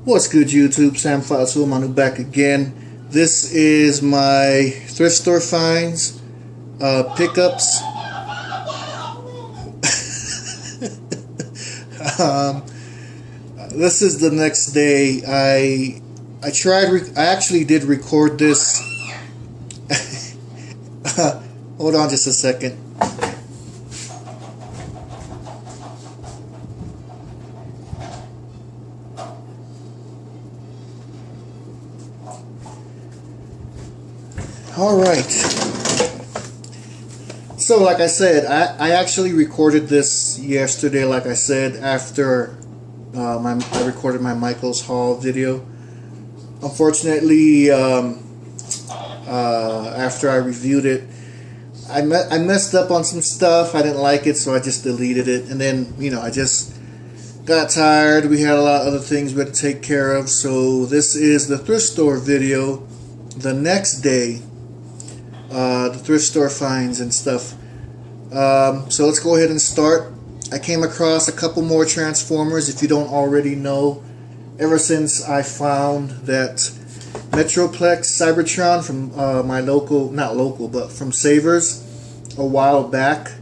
What's good, YouTube? Sam Files Manu back again. This is my thrift store finds, pickups. This is the next day. I actually did record this. Hold on just a second. Alright, so like I said, I actually recorded this yesterday, like I said, after I recorded my Michael's haul video. Unfortunately, after I reviewed it, I messed up on some stuff. I didn't like it, so I just deleted it. And then, I just got tired. We had a lot of other things we had to take care of, so this is the thrift store video the next day. The thrift store finds and stuff. So let's go ahead and start. I came across a couple more Transformers. If you don't already know, ever since I found that Metroplex Cybertron from my local, not local, but from Savers a while back.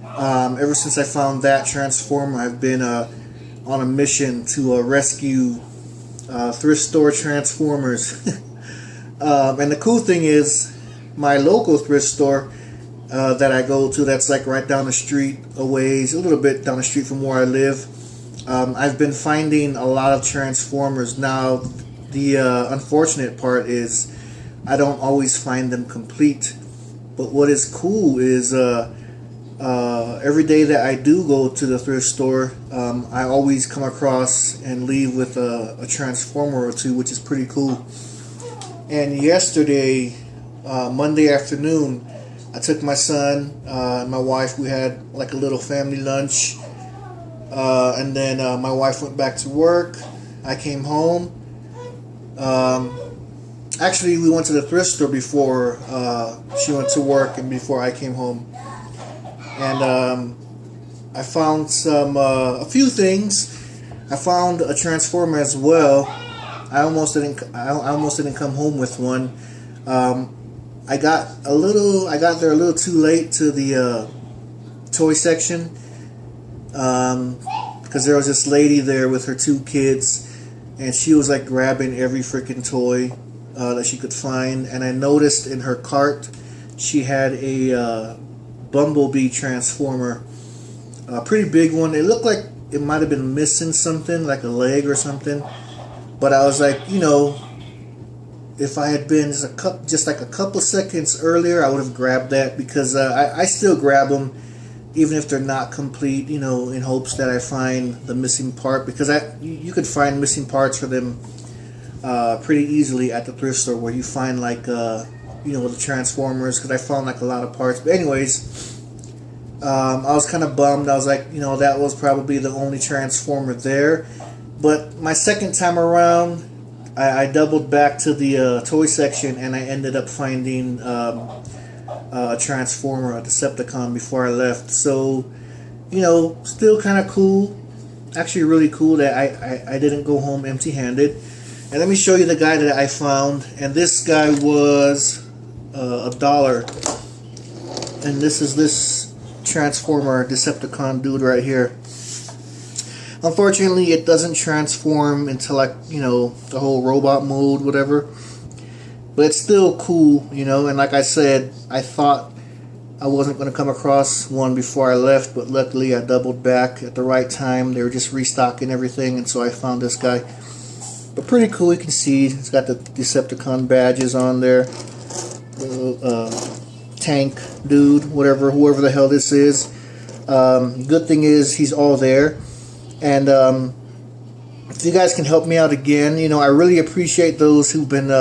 Ever since I found that Transformer, I've been on a mission to rescue thrift store Transformers. And the cool thing is, my local thrift store that I go to, that's like right down the street a ways, a little bit down the street from where I live, I've been finding a lot of Transformers. Now, the unfortunate part is I don't always find them complete, but what is cool is every day that I do go to the thrift store, I always come across and leave with a Transformer or two, which is pretty cool. And yesterday, Monday afternoon, I took my son and my wife. We had like a little family lunch, and then my wife went back to work. I came home. Actually, we went to the thrift store before she went to work and before I came home, and I found a few things. I found a Transformer as well. I almost didn't come home with one. I got there a little too late to the toy section, because there was this lady there with her two kids, and she was like grabbing every freaking toy that she could find. And I noticed in her cart she had a Bumblebee Transformer, a pretty big one. It looked like it might have been missing something, like a leg or something. But I was like, if I had been just like a couple seconds earlier, I would have grabbed that, because I still grab them even if they're not complete, in hopes that I find the missing part, because you could find missing parts for them pretty easily at the thrift store, where you find like the Transformers, because I found like a lot of parts. But anyways, I was kind of bummed. I was like, that was probably the only Transformer there. But my second time around, I doubled back to the toy section, and I ended up finding a Transformer, a Decepticon, before I left. So, still kind of cool. Actually, really cool that I didn't go home empty-handed. And let me show you the guy that I found. And this guy was $1. And this is this Transformer Decepticon dude right here. Unfortunately, it doesn't transform into like, the whole robot mode, whatever. But it's still cool, and like I said, I thought I wasn't going to come across one before I left, but luckily I doubled back at the right time. They were just restocking everything, and so I found this guy. But pretty cool. You can see it's got the Decepticon badges on there. The tank dude, whoever the hell this is. Good thing is he's all there. And if you guys can help me out again, I really appreciate those who've been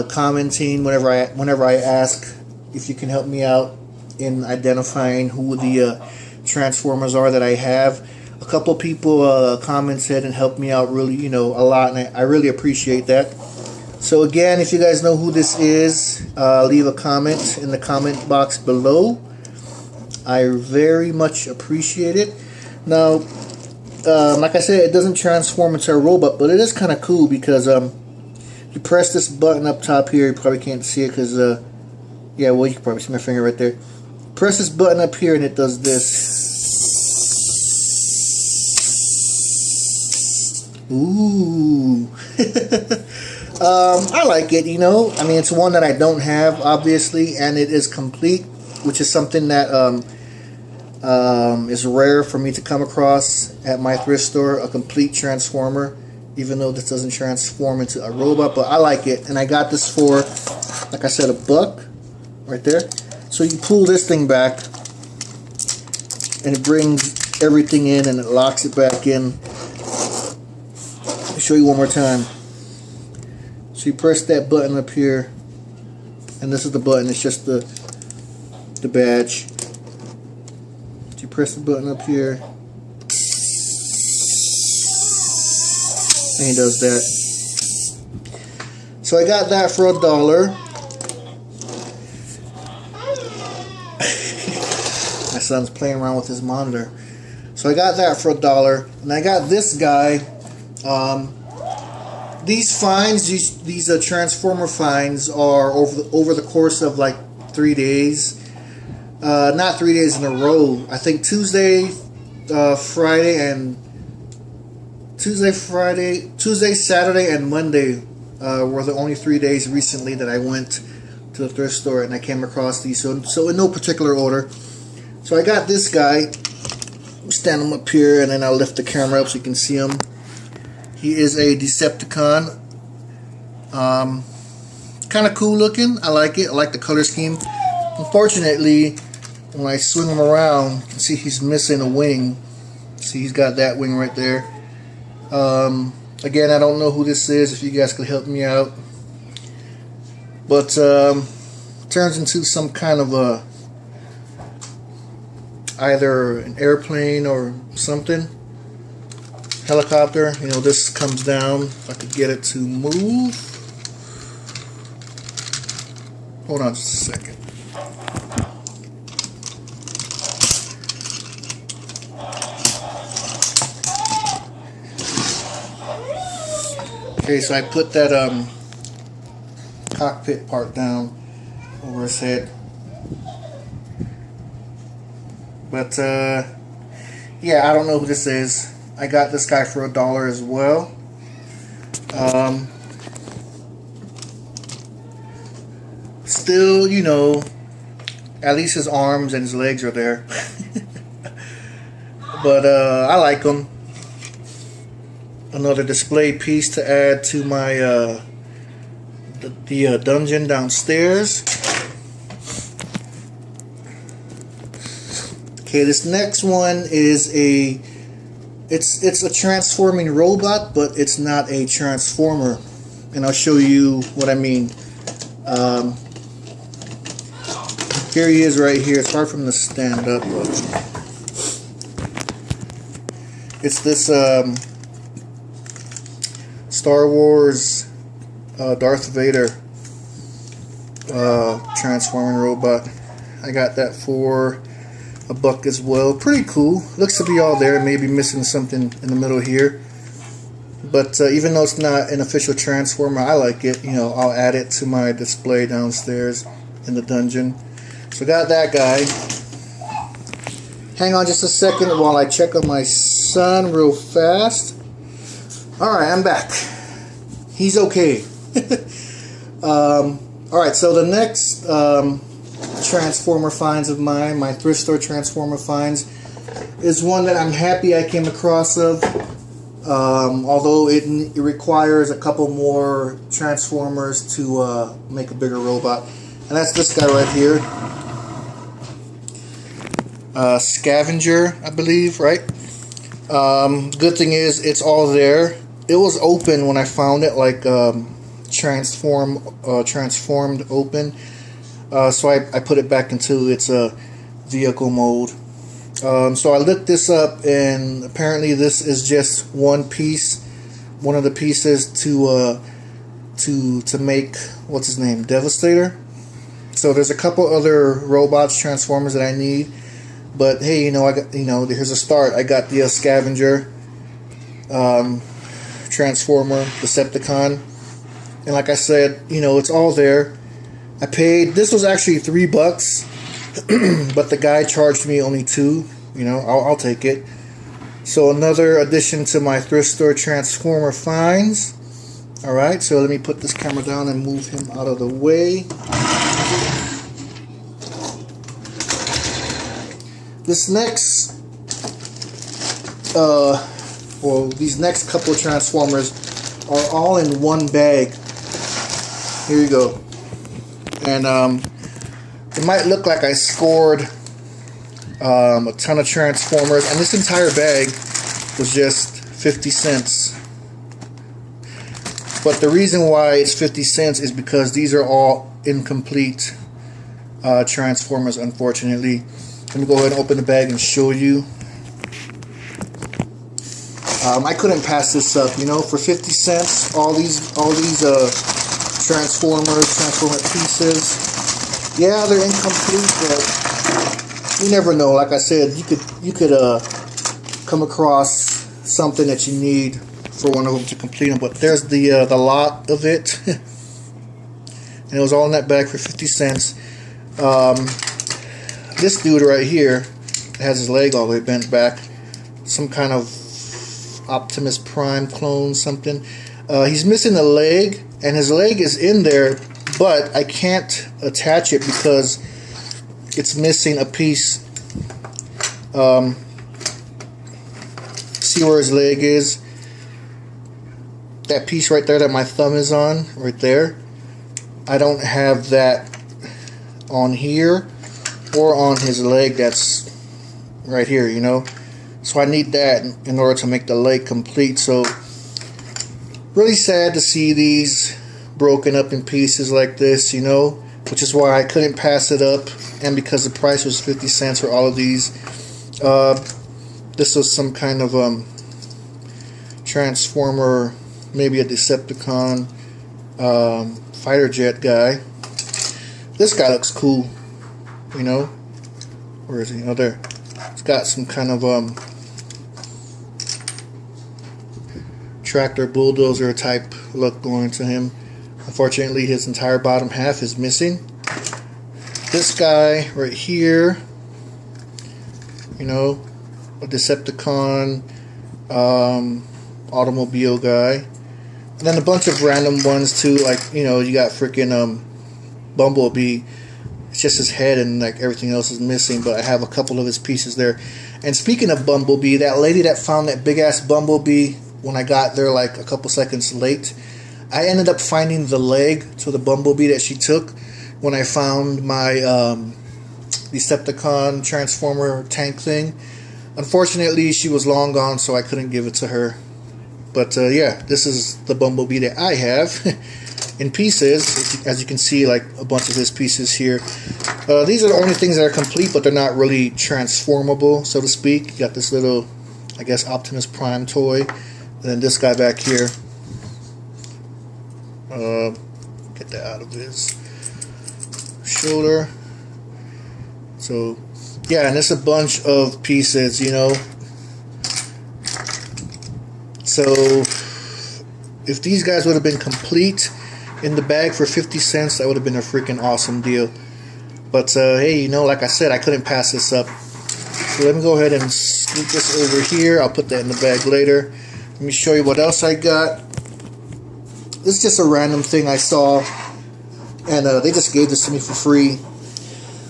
commenting whenever I ask if you can help me out in identifying who the Transformers are that I have. A couple people commented and helped me out really, a lot, and I really appreciate that. So again, if you guys know who this is, leave a comment in the comment box below. I very much appreciate it. Now, like I said, it doesn't transform into a robot, but it is kind of cool because you press this button up top here. You probably can't see it because yeah, well, you can probably see my finger right there. Press this button up here and it does this. Ooh. I like it, you know. I mean, it's one that I don't have, obviously, and it is complete, which is something that is rare for me to come across at my thrift store, a complete transformer, even though this doesn't transform into a robot, but I like it. And I got this for, like I said, $1 right there. So you pull this thing back and it brings everything in and it locks it back in. I'll show you one more time. So you press that button up here, and this is the button, it's just the badge. So you press the button up here, and he does that. So I got that for $1. My son's playing around with his monitor. So I got that for $1, and I got this guy. These finds, these transformer finds, are over the course of like 3 days. Not 3 days in a row. I think Tuesday, Saturday, and Monday were the only 3 days recently that I went to the thrift store and I came across these. So in no particular order. So I got this guy. Stand him up here, and then I'll lift the camera up so you can see him. He is a Decepticon. Kind of cool looking. I like it. I like the color scheme. Unfortunately, when I swing him around, you can see he's missing a wing. See, he's got that wing right there. Again, I don't know who this is. If you guys could help me out. But turns into some kind of a either an airplane or something. Helicopter. You know, this comes down. If I could get it to move. Hold on just a second. Okay, so I put that cockpit part down over his head. But yeah, I don't know who this is. I got this guy for $1 as well. Still, you know, at least his arms and his legs are there. But I like him. Another display piece to add to my the dungeon downstairs. Okay, this next one is it's a transforming robot, but it's not a transformer, and I'll show you what I mean. Here he is right here. It's hard for him to stand up, but it's this Star Wars Darth Vader transforming robot. I got that for $1 as well. Pretty cool. Looks to be all there. Maybe missing something in the middle here. But even though it's not an official transformer, I like it. You know, I'll add it to my display downstairs in the dungeon. So got that guy. Hang on just a second while I check on my son real fast. Alright, I'm back. He's okay. Alright, so the next transformer finds of mine, my thrift store transformer finds, is one that I'm happy I came across of. Although it requires a couple more transformers to make a bigger robot. And that's this guy right here. Scavenger, I believe, right? Good thing is it's all there. It was open when I found it, like transformed open. So I put it back into its vehicle mode. So I looked this up, and apparently this is just one piece, one of the pieces to make, what's his name, Devastator. So there's a couple other robots, transformers that I need, but hey, you know, here's a start. I got the Scavenger, Transformer, Decepticon. And like I said, you know, it's all there. I paid, this was actually $3, but the guy charged me only $2. You know, I'll take it. So another addition to my thrift store Transformer finds. Alright, so let me put this camera down and move him out of the way. This next, these next couple of Transformers are all in one bag. Here you go. And it might look like I scored a ton of Transformers, and this entire bag was just 50 cents. But the reason why it's 50 cents is because these are all incomplete Transformers, unfortunately. Let me go ahead and open the bag and show you. I couldn't pass this up, you know, for 50 cents. All these Transformer pieces. Yeah, they're incomplete, but you never know. Like I said, you could come across something that you need for one of them to complete them. But there's the lot of it, and it was all in that bag for 50 cents. This dude right here has his leg all the way bent back. Some kind of Optimus Prime clone, something. He's missing a leg, and his leg is in there, but I can't attach it because it's missing a piece. See where his leg is? That piece right there that my thumb is on, right there. I don't have that on here or on his leg that's right here, you know. So I need that in order to make the leg complete. So really sad to see these broken up in pieces like this, you know, which is why I couldn't pass it up, and because the price was 50 cents for all of these. This was some kind of Transformer, maybe a Decepticon, fighter jet guy. This guy looks cool, you know. Where is he? Oh, there. It's got some kind of tractor bulldozer type look going to him. Unfortunately, his entire bottom half is missing. This guy right here, you know, a Decepticon, automobile guy. And then a bunch of random ones too, like, you know, you got freaking Bumblebee. It's just his head and like everything else is missing, but I have a couple of his pieces there. And speaking of Bumblebee, that lady that found that big ass Bumblebee when I got there like a couple seconds late, I ended up finding the leg to the Bumblebee that she took when I found my Decepticon Transformer tank thing. Unfortunately, she was long gone, so I couldn't give it to her. But yeah, this is the Bumblebee that I have in pieces. As you can see, like a bunch of his pieces here. These are the only things that are complete, but they're not really transformable, so to speak. You got this little, I guess, Optimus Prime toy. And then this guy back here. Get that out of his shoulder. So, yeah, and it's a bunch of pieces, you know. So, if these guys would have been complete in the bag for 50 cents, that would have been a freaking awesome deal. But, hey, you know, like I said, I couldn't pass this up. So let me go ahead and scoop this over here. I'll put that in the bag later. Let me show you what else I got. This is just a random thing I saw, and they just gave this to me for free.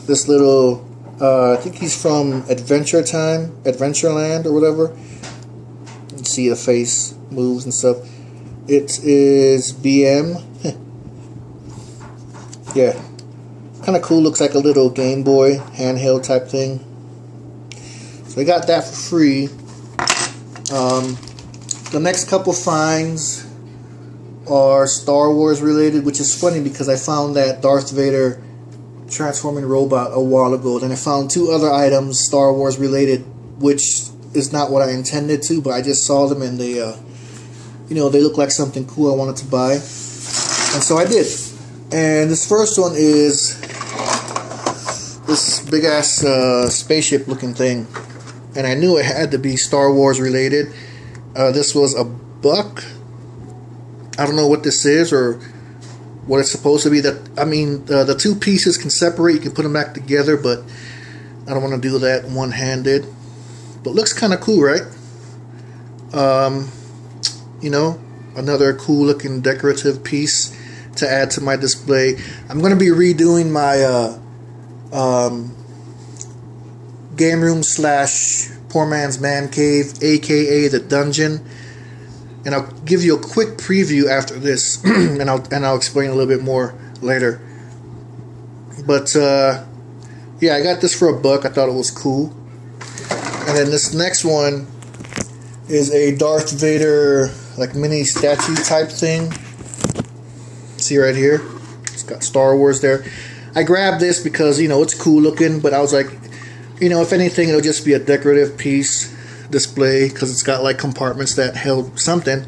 This little, I think he's from Adventureland or whatever. You can see the face moves and stuff. It is BM. Yeah, kind of cool. Looks like a little Game Boy handheld type thing. So I got that for free. The next couple finds are Star Wars related, which is funny because I found that Darth Vader transforming robot a while ago. Then I found two other items Star Wars related, which is not what I intended to, but I just saw them and they, you know, they look like something cool I wanted to buy, and so I did. And this first one is this big ass spaceship looking thing, and I knew it had to be Star Wars related. This was $1. I don't know what this is or what it's supposed to be. The two pieces can separate. You can put them back together, but I don't want to do that one-handed. But looks kind of cool, right? You know, another cool looking decorative piece to add to my display. I'm going to be redoing my game room / poor man's man cave, aka the dungeon, and I'll give you a quick preview after this, and I'll explain a little bit more later. But yeah, I got this for $1. I thought it was cool. And then this next one is a Darth Vader like mini statue type thing. See right here, it's got Star Wars there. I grabbed this because, you know, it's cool looking, but I was like, you know, if anything, it'll just be a decorative piece display because it's got like compartments that held something.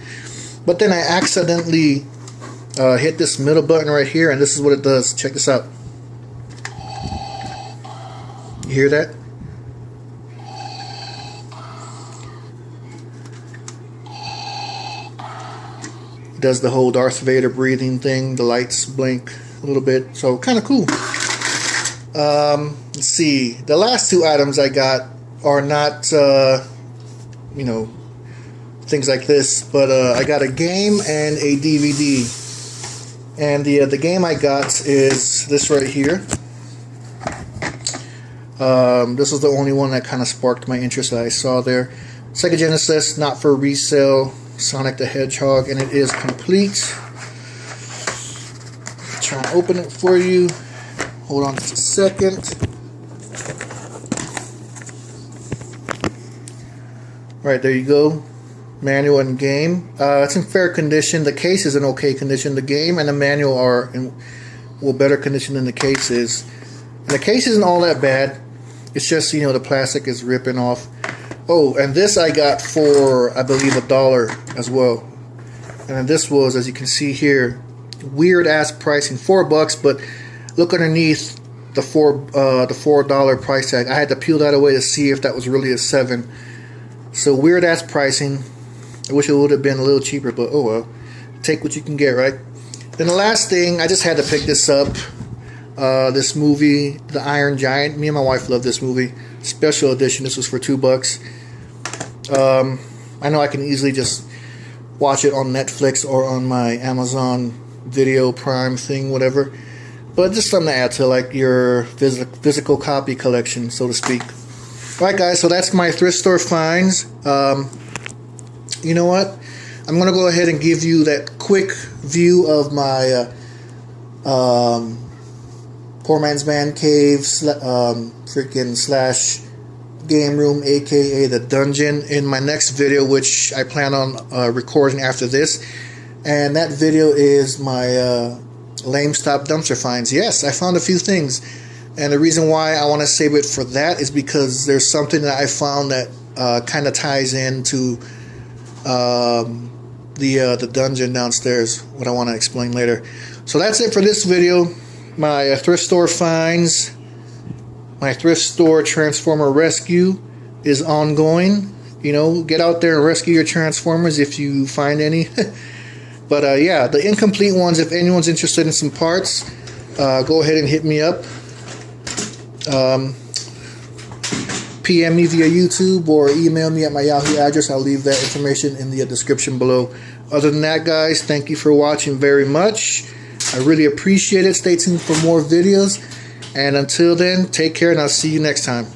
But then I accidentally hit this middle button right here, and this is what it does. Check this out. You hear that? It does the whole Darth Vader breathing thing. The lights blink a little bit, so kind of cool. Let's see. The last two items I got are not, you know, things like this, but I got a game and a DVD. And the game I got is this right here. This was the only one that kind of sparked my interest that I saw there. Sega Genesis, not for resale. Sonic the Hedgehog, and it is complete. Try and open it for you. Hold on just a second. Right, there you go. Manual and game. It's in fair condition. The case is in okay condition. The game and the manual are in better condition than the case is. And the case isn't all that bad. It's just, you know, the plastic is ripping off. Oh, and this I got for, I believe, $1 as well. And then this was, as you can see here, weird ass pricing, $4. But look underneath the $4 price tag. I had to peel that away to see if that was really a 7. So weird ass pricing. I wish it would have been a little cheaper, but oh well. Take what you can get, right? Then the last thing, I just had to pick this up. This movie, The Iron Giant. Me and my wife love this movie. Special edition. This was for $2. I know I can easily just watch it on Netflix or on my Amazon Video Prime thing, whatever. But just something to add to like your physical copy collection, so to speak. Alright guys, so that's my thrift store finds. You know what? I'm going to go ahead and give you that quick view of my poor man's man cave freaking / game room, aka the dungeon, in my next video, which I plan on recording after this. And that video is my lame stop dumpster finds. Yes, I found a few things, and the reason why I want to save it for that is because there's something that I found that kind of ties into the dungeon downstairs, what I want to explain later. So that's it for this video. My thrift store finds. My thrift store Transformer rescue is ongoing. You know, get out there and rescue your Transformers if you find any. But yeah, the incomplete ones, if anyone's interested in some parts, go ahead and hit me up. PM me via YouTube or email me at my Yahoo address. I'll leave that information in the description below. Other than that, guys, thank you for watching very much. I really appreciate it. Stay tuned for more videos. And until then, take care, and I'll see you next time.